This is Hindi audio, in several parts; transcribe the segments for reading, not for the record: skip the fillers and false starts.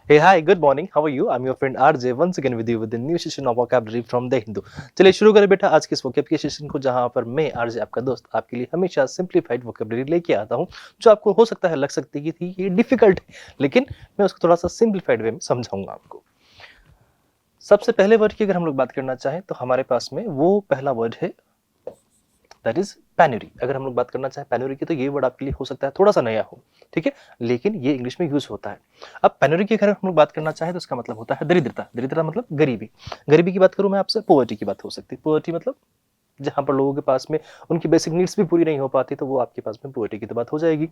Hey, hi, good morning. How are you? I'm your friend RJ once again with you with the new session of vocabulary from The Hindu. चलिए शुरू करें बेटा आज के इस vocab के सेशन को, जहां पर मैं RJ आपका दोस्त आपके लिए हमेशा सिंप्लीफाइड vocabulary लेके आता हूं, जो आपको हो सकता है लग सकती है कि ये डिफिकल्ट है, लेकिन मैं उसको थोड़ा सा सिंप्लीफाइड वे में समझाऊंगा आपको। सबसे पहले वर्ड की अगर हम लोग बात करना चाहें तो हमारे पास में वो पहला वर्ड है, दैट इज पेन्यूरी। अगर हम लोग बात करना चाहें पेन्यूरी की, तो ये वर्ड आपके लिए हो सकता है थोड़ा सा नया हो, ठीक है, लेकिन ये इंग्लिश में यूज होता है। अब पेन्यूरी की अगर हम लोग बात करना चाहें तो इसका मतलब होता है दरिद्रता। दरिद्रता मतलब गरीबी। गरीबी की बात करूं मैं आपसे, पॉवर्टी की बात हो सकती है। पॉवर्टी मतलब जहां पर लोगों के पास में उनकी बेसिक नीड्स भी पूरी नहीं हो पाती, तो वो आपके पास में पॉवर्टी की तो बात हो जाएगी।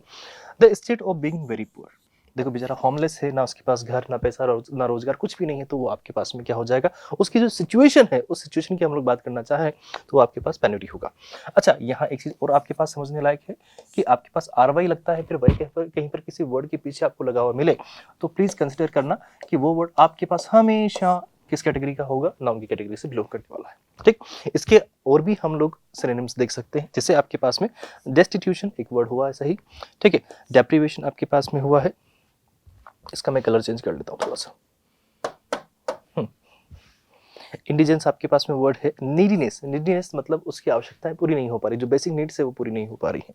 The state of being very poor. देखो बेचारा होमलेस है, ना उसके पास घर, ना पैसा, ना रोजगार, कुछ भी नहीं है, तो वो आपके पास में क्या हो जाएगा, उसकी जो सिचुएशन है उस सिचुएशन की हम लोग बात करना चाहें तो आपके पास पेन्यूरी होगा। अच्छा, यहाँ एक चीज और आपके पास समझने लायक है कि आपके पास आर वाई लगता है, फिर वाई कहीं पर किसी वर्ड के पीछे आपको लगा हुआ मिले, तो प्लीज कंसिडर करना कि वो वर्ड आपके पास हमेशा किस कैटेगरी का होगा, नाउन की कैटेगरी से बिलोंग करने वाला है। ठीक, इसके और भी हम लोग सिनोनिम्स देख सकते हैं, जैसे आपके पास में डेस्टिट्यूशन एक वर्ड हुआ है, सही, ठीक है। डेप्रीवेशन आपके पास में हुआ है, इसका मैं कलर चेंज कर लेता हूँ थोड़ा सा। इंडिजेंस आपके पास में वर्ड है। नीडीनेस, नीडीनेस मतलब उसकी आवश्यकताएं पूरी नहीं हो पा रही, जो बेसिक नीड्स है वो पूरी नहीं हो पा रही है,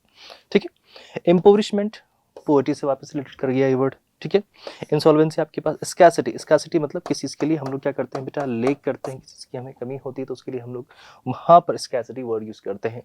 ठीक है। एम्पोवरिशमेंट पॉवर्टी से वापस रिलेटेड कर गया ये वर्ड, ठीक है। इंसॉल्वेंसी आपके पास। स्कैसिटी, स्कैसिटी मतलब किसी चीज के लिए हम लोग क्या करते हैं बेटा, लेक करते हैं, किसी चीज की हमें कमी होती है तो उसके लिए हम लोग वहां पर स्कैसिटी वर्ड यूज करते हैं।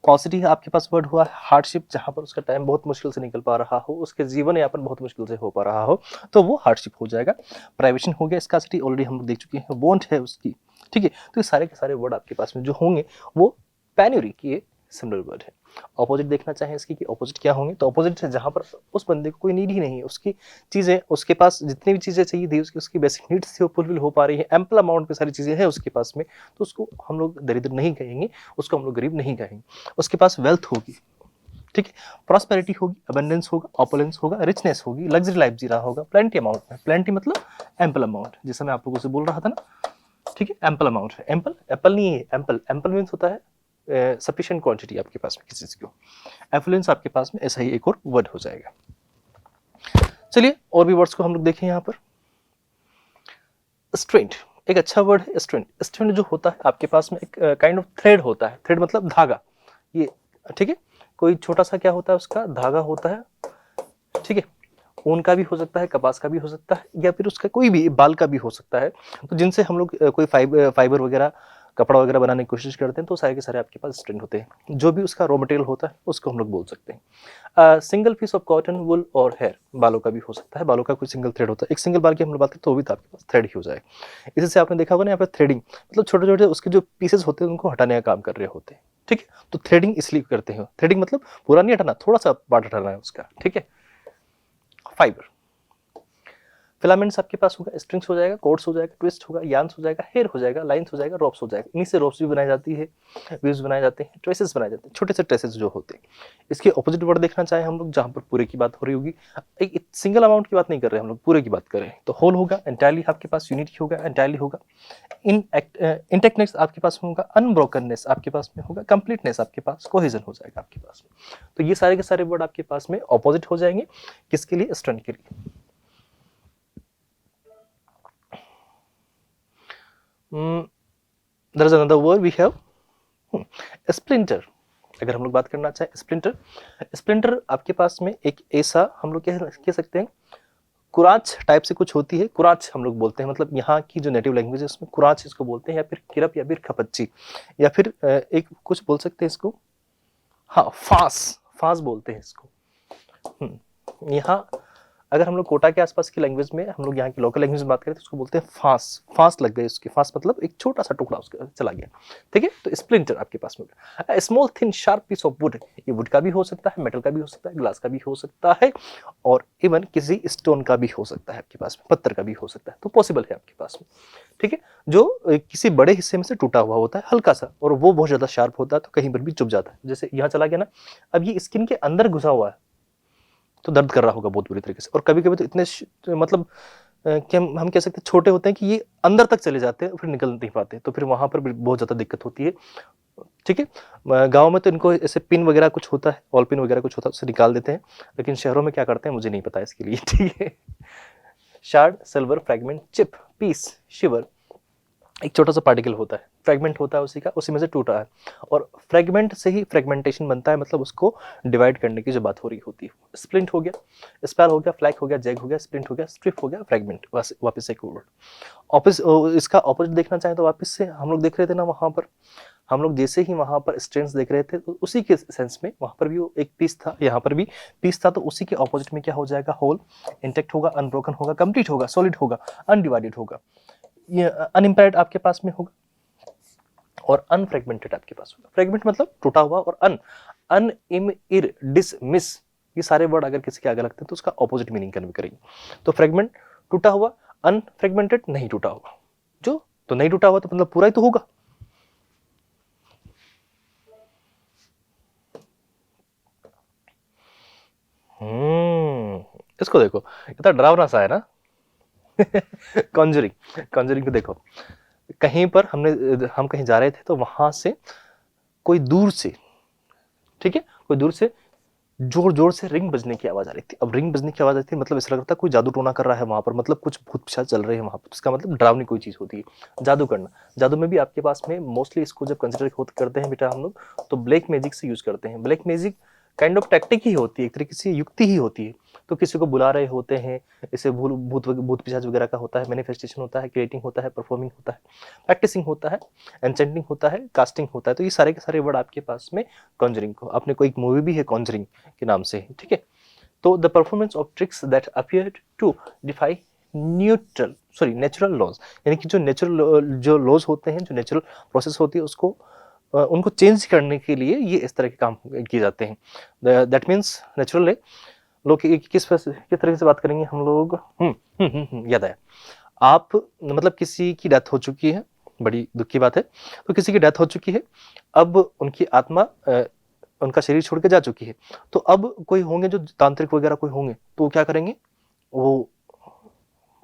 पॉसिटी आपके पास वर्ड हुआ है हार्डशिप, जहां पर उसका टाइम बहुत मुश्किल से निकल पा रहा हो, उसके जीवन यापन बहुत मुश्किल से हो पा रहा हो, तो वो हार्डशिप हो जाएगा। प्राइवेशन हो गया, स्कार्सिटी ऑलरेडी हम लोग देख चुके हैं, वांट है उसकी, ठीक है। तो ये सारे के सारे वर्ड आपके पास में जो होंगे वो पेन्यूरी की सिमिलर वर्ड है। ऑपोजिट देखना चाहें इसकी कि ऑपोजिट क्या होंगे, तो ऑपोजिट है जहां पर उस बंदे को कोई नीड ही नहीं है, उसकी चीजें, उसके पास जितनी भी चीजें चाहिए थी, उसकी बेसिक नीड्स थी वो फुलफिल हो पा रही है, एम्पल अमाउंट में सारी चीजें हैं उसके पास में, तो उसको हम लोग दरिद्र नहीं कहेंगे, उसको हम लोग गरीब नहीं कहेंगे। उसके पास वेल्थ होगी, ठीक है, प्रॉस्पेरिटी होगी, अबंडेंस होगा, ऑपुलेंस होगा, रिचनेस होगी, लग्जरी लाइफ जी रहा होगा, प्लेंटी अमाउंट में। प्लेंटी मतलब एम्पल अमाउंट, जैसा मैं आप लोगों से बोल रहा था ना, ठीक है, एम्पल अमाउंट है। एम्पल एप्पल नहीं है, एम्पल, एम्पल मीन्स होता है सफिशिएंट क्वांटिटी आपके पास में किसी चीज को। एफ्लुएंस आपके पास में ऐसा ही एक और वर्ड हो जाएगा। चलिए और भी वर्ड्स को हम लोग देखें यहाँ पर। स्ट्रेंट एक अच्छा वर्ड है। स्ट्रेंट, स्ट्रेंट जो होता है आपके पास में एक काइंड ऑफ थ्रेड होता है। थ्रेड मतलब धागा, ये, ठीक है, कोई छोटा सा क्या होता है उसका धागा होता है, ठीक है। ऊन का भी हो सकता है, कपास का भी हो सकता है, या फिर उसका कोई भी बाल का भी हो सकता है, तो जिनसे हम लोग कोई फाइबर वगैरह, कपड़ा वगैरह बनाने की कोशिश करते हैं, तो सारे के सारे आपके पास स्ट्रिंग होते हैं। जो भी उसका रॉ मटेरियल होता है उसको हम लोग बोल सकते हैं। सिंगल पीस ऑफ कॉटन, वुल और हेयर, बालों का भी हो सकता है, बालों का कोई सिंगल थ्रेड होता है, एक सिंगल बाल की हम लोग बात करें तो भी तो आपके पास थ्रेड ही हो जाएगा। इसी से आपने देखा होगा ना, यहाँ पर थ्रेडिंग मतलब छोटे छोटे उसके जो पीसेस होते हैं उनको हटाने का काम कर रहे होते हैं, ठीक है। तो थ्रेडिंग इसलिए करते हैं, थ्रेडिंग मतलब पूरा नहीं हटाना, थोड़ा सा पार्ट हटाना है उसका, ठीक है। फाइबर, फिलामेंट्स आपके पास होगा, स्ट्रिंग्स हो जाएगा, कोड्स हो जाएगा, ट्विस्ट होगा, यार्न्स हो जाएगा, हेयर हो जाएगा, लाइन्स हो जाएगा, रोप्स हो जाएगा। इन्हीं से रोप्स भी बनाई जाती है, व्यूज बनाए जाते हैं, ट्रेसेस बनाए जाते हैं, छोटे से ट्रेसेस जो होते हैं। इसके ऑपोजिट वर्ड देखना चाहे हम लोग, जहां पर पूरे की बात हो रही होगी, एक सिंगल अमाउंट की बात नहीं कर रहे हम लोग, पूरे की बात कर रहे हैं, तो होल होगा, एंटायरली आपके पास, यूनिटी होगा, एंटायरली होगा, इंटेक्टनेस आपके पास में होगा, अनब्रोकननेस आपके पास में होगा, कंप्लीटनेस आपके पास, कोहेजन हो जाएगा आपके पास में। तो ये सारे के सारे वर्ड आपके पास में ऑपोजिट हो जाएंगे, किसके लिए, स्ट्रेंथ के लिए। there is another word we have, splinter. अगर हम लोग बात करना चाहें स्प्लिंटर, स्प्लिंटर आपके पास में एक ऐसा हम लोग कह सकते हैं, कुराच टाइप से कुछ होती है, कुराच हम लोग बोलते हैं, मतलब यहाँ की जो नेटिव लैंग्वेज है उसमें कुराच इसको बोलते हैं, या फिर किरप, या फिर खपच्ची, या फिर एक कुछ बोल सकते हैं इसको, हाँ फास, फास बोलते हैं इसको। यहाँ अगर हम लोग कोटा के आसपास की लैंग्वेज में, हम लोग यहाँ की लोकल लैंग्वेज में बात करें तो उसको बोलते हैं फांस, फांस लग गए उसके, फांस मतलब एक छोटा सा टुकड़ा उसका चला गया, ठीक है। तो स्प्लिंटर आपके पास में होगा। Small thin sharp piece of wood, ये वुड का भी हो सकता है, मेटल का भी हो सकता है, ग्लास का भी हो सकता है, और इवन किसी स्टोन का भी हो सकता है आपके पास में, पत्थर का भी हो सकता है, तो पॉसिबल है आपके पास में, ठीक है। जो किसी बड़े हिस्से में से टूटा हुआ होता है हल्का सा, और वो बहुत ज्यादा शार्प होता है, तो कहीं पर भी चुभ जाता है, जैसे यहाँ चला गया ना, अब ये स्किन के अंदर घुसा हुआ है तो दर्द कर रहा होगा बहुत बुरी तरीके से, और कभी कभी तो इतने मतलब कि हम कह सकते हैं छोटे होते हैं कि ये अंदर तक चले जाते हैं, फिर निकल नहीं पाते, तो फिर वहां पर भी बहुत ज्यादा दिक्कत होती है, ठीक है। गांव में तो इनको ऐसे पिन वगैरह कुछ होता है, ऑल पिन वगैरह कुछ होता है, उससे निकाल देते हैं, लेकिन शहरों में क्या करते हैं मुझे नहीं पता इसके लिए, ठीक है। Shard, silver, fragment, chip, piece, shiver, एक छोटा सा पार्टिकल होता है, फ्रैगमेंट होता है उसी का, उसी में से टूटा है, और फ्रैगमेंट से ही फ्रैगमेंटेशन बनता है, मतलब उसको डिवाइड करने की जो बात हो रही होती है। स्प्लिंट हो गया, स्पैल हो गया, फ्लैक हो गया, जैग हो गया, स्प्लिंट हो गया, स्ट्रिप हो गया, फ्रैगमेंट, वापस एक वर्ड। ऑपोजिट, इसका ऑपोजिट देखना चाहें तो वापस से हम लोग देख रहे थे ना, वहां पर हम लोग जैसे ही वहां पर स्ट्रेंथ देख रहे थे, तो उसी के सेंस में वहां पर भी वो एक पीस था, यहाँ पर भी पीस था, तो उसी के ऑपोजिट में क्या हो जाएगा, होल, इंटेक्ट होगा, अनब्रोकन होगा, कंप्लीट होगा, सॉलिड होगा, अनडिवाइडेड होगा, ये अनइम्पेयर्ड आपके पास में होगा, और अनफ्रेगमेंटेड आपके पास होगा। फ्रेगमेंट मतलब टूटा हुआ, और अन, इम, इर, डिस, मिस, ये सारे वर्ड अगर किसी के आगे लगते हैं तो उसका ऑपोजिट मीनिंग कन्वे करेंगे। तो फ्रेगमेंट टूटा हुआ, अनफ्रेगमेंटेड नहीं टूटा हुआ, जो तो नहीं टूटा हुआ तो मतलब पूरा ही तो होगा। इसको देखो, इतना डरावना सा है ना। कॉन्जरिंग, कॉन्जरिंग को देखो, कहीं पर हम कहीं जा रहे थे, तो वहां से कोई दूर से, ठीक है, कोई दूर से जोर जोर से रिंग बजने की आवाज आ रही थी। अब रिंग बजने की आवाज आती है, मतलब ऐसा लगता है कोई जादू टोना कर रहा है वहां पर, मतलब कुछ भूत पिशाच चल रहे हैं वहां पर। इसका मतलब डरावनी कोई चीज होती है, जादू करना। जादू में भी आपके पास में मोस्टली इसको जब कंसिडर करते हैं बेटा हम लोग, तो ब्लैक मैजिक से यूज करते हैं। Black magic kind of tactic ही होती है, एक तरीके से युक्ति ही होती है। तो किसी को बुला रहे होते हैं, इसे भूत भूत पिशाच वगैरह का होता है, मैनिफेस्टेशन होता है, क्रिएटिंग होता है, परफॉर्मिंग होता है, प्रैक्टिसिंग होता है, एनचेंटिंग होता है, कास्टिंग होता है। तो ये सारे के सारे वर्ड आपके पास में कॉन्जरिंग को, आपने कोई एक मूवी भी है कॉन्जरिंग के नाम से, ठीक है। तो the performance of tricks that appear to defy natural laws, यानी कि जो नेचुरल जो लॉज होते हैं, जो नेचुरल प्रोसेस होती है, उसको उनको चेंज करने के लिए ये इस तरह के काम किए जाते हैं। दैट मीन्स नेचुरल लोग किस तरह से बात करेंगे हम लोग। याद आया, आप मतलब किसी की डेथ हो चुकी है, बड़ी दुख की बात है, तो किसी की डेथ हो चुकी है, अब उनकी आत्मा उनका शरीर छोड़ के जा चुकी है, तो अब कोई होंगे जो तांत्रिक वगैरह कोई होंगे, तो वो क्या करेंगे, वो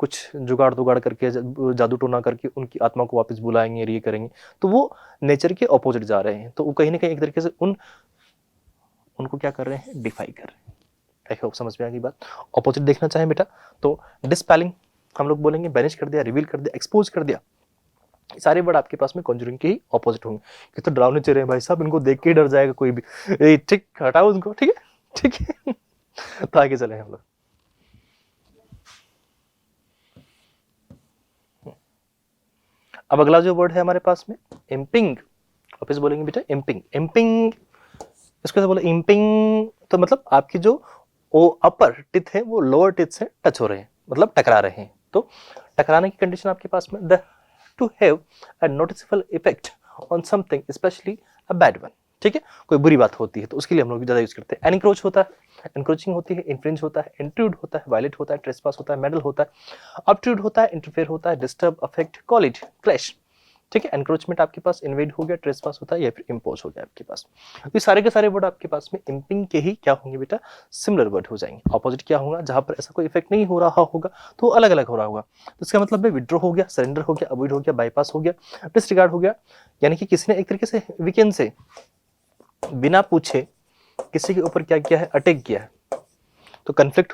कुछ जुगाड़ करके, जादू टोना करके उनकी आत्मा को वापस बुलाएंगे, ये करेंगे। तो वो नेचर के ऑपोजिट जा रहे हैं, तो वो कहीं ना कहीं एक तरीके से उनको क्या कर रहे हैं, डिफाई कर रहे हैं। आई होप समझ में आ गई बात। ऑपोजिट देखना चाहें बेटा, तो डिस्पेलिंग हम लोग बोलेंगे, बैनिश कर दिया, रिवील कर दिया, एक्सपोज कर दिया। सारे वर्ड आपके पास में कॉन्जरिंग के ही ऑपोजिट होंगे। कि तो डरावने चेहरे हैं भाई साहब, इनको देख के ही डर जाएगा कोई भी। ठीक, हटाओ उनको, ठीक है, ठीक है। तो आगे चले हम लोग। अब अगला जो वर्ड है हमारे पास में, इम्पिंग। वापस बोलेंगे बेटा, इम्पिंग। इम्पिंग इसको बोले इम्पिंग, तो मतलब आपकी जो वो अपर टिथ है वो लोअर टिथ से टच हो रहे हैं, मतलब टकरा रहे हैं। तो टकराने की कंडीशन आपके पास में, the two have a noticeable effect on something specially a bad one, ठीक है, कोई बुरी बात होती है तो उसके लिए हम लोग ज्यादा यूज करते हैं। एनक्रोच होता है, एनक्रोचिंग होती है, इन्फ्रिंज होता है, इंट्रूड होता है, वायलेट होता है, ट्रेसपास होता है, मेडल होता है, अपट्रूड होता है, इंटरफेयर होता है, disturb, affect, call it, clash, ठीक है। एनक्रोचमेंट आपके पास इन्वेड हो गया, ट्रेसपास होता है, या फिर इम्पोज हो गया आपके पास। तो ये सारे के सारे वर्ड आपके पास में इम्पिंग के ही क्या होंगे बेटा, सिमिलर वर्ड हो जाएंगे। ऑपोजिट क्या होगा, जहां पर ऐसा कोई इफेक्ट नहीं हो रहा होगा तो अलग अलग हो रहा होगा। तो इसका मतलब है विड्रॉ हो गया, सरेंडर हो गया, अवॉइड हो गया, बाईपास हो गया, डिसरिगार्ड हो गया, यानी कि किसी ने एक तरीके से वीकेंड से बिना पूछे किसी के ऊपर क्या किया है, अटैक किया है, तो कंफ्लिक्ट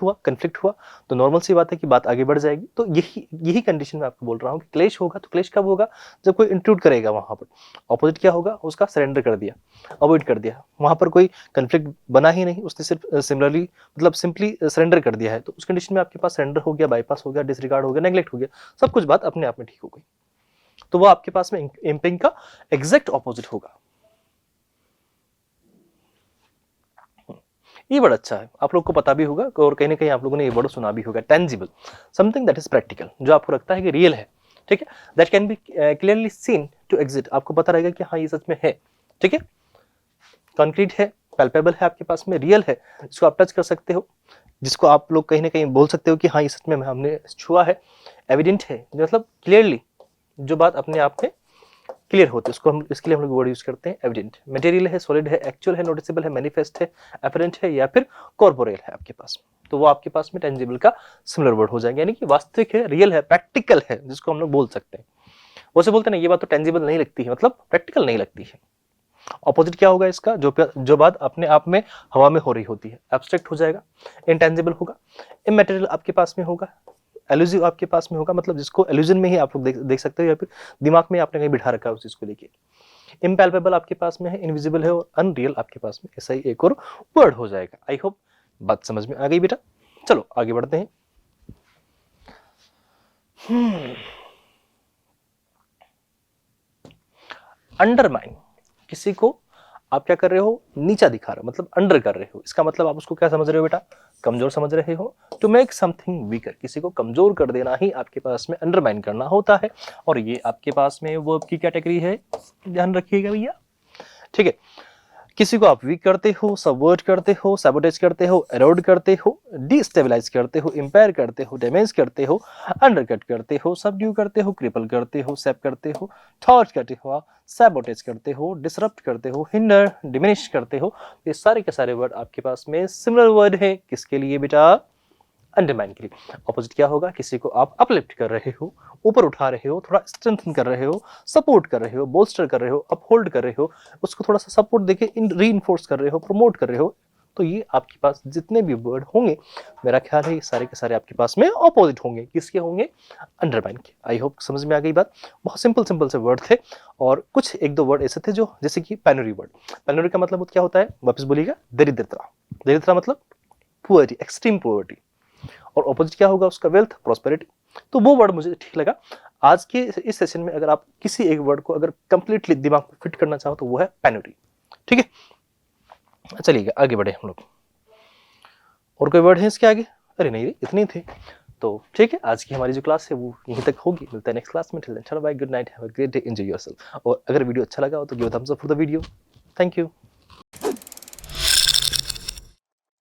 हुआ, तो नॉर्मल सी बात है कि बात आगे बढ़ जाएगी। तो यही कंडीशन मैं आपको बोल रहा हूँ कि क्लेश होगा। तो क्लेश कब होगा, जब कोई इंट्रूड करेगा वहां पर। ऑपोजिट क्या होगा, उसका सरेंडर कर दिया, अवॉइड कर दिया, वहां पर कोई कंफ्लिक्ट बना ही नहीं, उसने सिर्फ सिमिलरली मतलब सिंपली सरेंडर कर दिया है। तो उस कंडीशन में आपके पास सरेंडर हो गया, बाईपास हो गया, डिसरिगार्ड हो गया, नेग्लेक्ट हो गया, सब कुछ बात अपने आप में ठीक हो गई। तो वो आपके पास में इम्पिंग का एग्जैक्ट ऑपोजिट होगा। ये वर्ड अच्छा है, आप लोग को पता भी होगा, और कहीं ना कहीं आप लोगों ने ये वर्ड सुना भी होगा। Tangible, something that is practical, जो आपको लगता है कि रियल है, ठीक है, that can be clearly seen to exit, आपको पता रहेगा कि हाँ ये सच में है, ठीक है, कॉन्क्रीट है, पैल्पेबल है, आपके पास में रियल है, जिसको आप टच कर सकते हो, जिसको आप लोग कहीं ना कहीं बोल सकते हो कि हाँ ये सच में हमने छुआ है, एविडेंट है, मतलब क्लियरली जो बात अपने आप में क्लियर होती है, उसको हम इसके लिए हम लोग वर्ड यूज करते हैं एविडेंट। मटेरियल है, सॉलिड है, एक्चुअल है, नोटिसेबल है, मैनिफेस्ट है, अपरेंट है, या फिर कॉर्पोरेल है आपके पास। तो वो आपके पास में टेंजिबल का सिमिलर वर्ड हो जाएगा, यानी कि वास्तविक है, रियल है, प्रैक्टिकल है, जिसको हम लोग बोल सकते हैं। वैसे बोलते हैं ना ये बात तो टेंजिबल नहीं लगती है, मतलब प्रैक्टिकल नहीं लगती है। ऑपोजिट क्या होगा इसका, जो बात अपने आप में हवा में हो रही होती है, एब्स्ट्रैक्ट हो जाएगा, इंटेंजिबल होगा, इमेटेरियल आपके पास में होगा, एलुसिव आपके पास में होगा, मतलब जिसको एल्यूजन में ही आप लोग देख सकते हो या फिर दिमाग में आपने कहीं बिठा रखा है उस चीज को लेके। इम्पैल्पेबल आपके पास में है, इनविजिबल है और अनरियल आपके पास में ऐसा ही एक और वर्ड हो जाएगा। आई होप बात समझ में आ गई बेटा। चलो आगे बढ़ते हैं। अंडरमाइन, किसी को आप क्या कर रहे हो, नीचा दिखा रहे हो, मतलब अंडर कर रहे हो। इसका मतलब आप उसको क्या समझ रहे हो बेटा, कमजोर समझ रहे हो। टू मेक समथिंग वीकर, किसी को कमजोर कर देना ही आपके पास में अंडरमाइन करना होता है। और ये आपके पास में वर्ब की कैटेगरी है, ध्यान रखिएगा भैया, ठीक है। किसी को आप वीक करते हो, सबवर्ट करते हो, सैबोटेज करते हो, एरोड करते हो, डिस्टेबलाइज करते हो, इंपायर करते हो, डैमेज करते हो, अंडरकट करते हो, सबड्यू करते हो, क्रिपल करते हो, सैप करते हो, टॉर्च करते हो, सैबोटेज करते हो, डिसरप्ट करते हो, हिंडर, डिमिनिश करते हो। ये सारे के सारे वर्ड आपके पास में सिमिलर वर्ड है किसके लिए बेटा, अंडरमाइन के लिए। ऑपोजिट क्या होगा, किसी को आप अपलिफ्ट कर रहे हो, ऊपर उठा रहे हो, थोड़ा स्ट्रेंथन कर रहे हो, सपोर्ट कर रहे हो, बोल्स्टर कर रहे हो, अपहोल्ड कर रहे हो, उसको थोड़ा सा सपोर्ट देके रीइंफोर्स कर रहे हो, प्रमोट कर रहे हो। तो ये आपके पास जितने भी वर्ड होंगे, मेरा ख्याल है ये सारे के सारे आपके पास में ऑपोजिट होंगे, किसके होंगे, अंडरमाइन के। आई होप समझ में आ गई बात। बहुत सिंपल सिंपल से वर्ड थे और कुछ एक दो वर्ड ऐसे थे जो, जैसे कि पेनुरी वर्ड। पेनुरी का मतलब क्या होता है, वापस बोलिएगा, दरिद्रता। दरिद्रता मतलब पुअर्टी, एक्सट्रीम पुअर्टी। और ऑपोजिट क्या होगा उसका, वेल्थ, प्रॉस्पेरिटी। तो वो वर्ड मुझे ठीक लगा। आज के इस सेशन में अगर आप किसी एक वर्ड को अगर कंप्लीटली दिमाग में फिट करना चाहो तो वो है पेनुरी, ठीक है। चलिए आगे बढ़े हम लोग। और कोई वर्ड है इसके आगे, अरे नहीं रे इतने थे। तो ठीक है, आज की हमारी जो क्लास है वो यहीं तक होगी। मिलते हैं नेक्स्ट क्लास में। टिल देन चलो bye, good night, have a great day, enjoy yourself. और अगर वीडियो अच्छा लगा हो तो give a thumbs up for the video. Thank you.